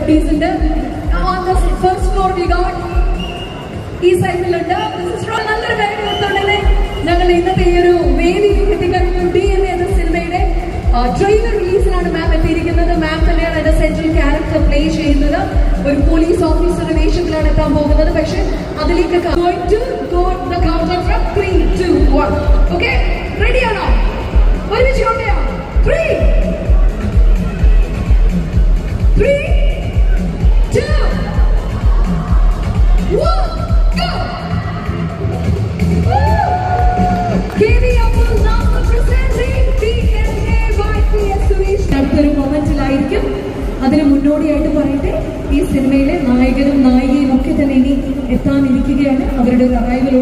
Celebrities ഉണ്ട്. On the first floor we got ഈ സൈഡിലുണ്ട്. നല്ലൊരു കാര്യം ഓർത്തോണ്ടല്ലേ ഞങ്ങൾ ഇന്നത്തെ ഈ ഒരു വേദിയിൽ എത്തിക്കഴിഞ്ഞു. DNA എന്ന സിനിമയുടെ ട്രെയിലർ റിലീസിനാണ് മാം എത്തിയിരിക്കുന്നത്. മാം തന്നെയാണ് അതിന്റെ സെൻട്രൽ ക്യാരക്ടർ പ്ലേ ചെയ്യുന്നത്. ഒരു പോലീസ് ഓഫീസറുടെ വേഷത്തിലാണ് എത്താൻ പോകുന്നത്. പക്ഷെ അതിലേക്ക് ഓക്കെ, റെഡിയാണോ? ഒരുമിച്ച് കൊണ്ടോ? 3, 2, 1, go! അടുത്തൊരു മൊമെന്റിലായിരിക്കും. അതിന് മുന്നോടിയായിട്ട് പറയട്ടെ, ഈ സിനിമയിലെ നായകനും നായികയും ഒക്കെ തന്നെ ഇനി എത്താനിരിക്കുകയാണ്. അവരുടെ ഒരു അറൈവലോട്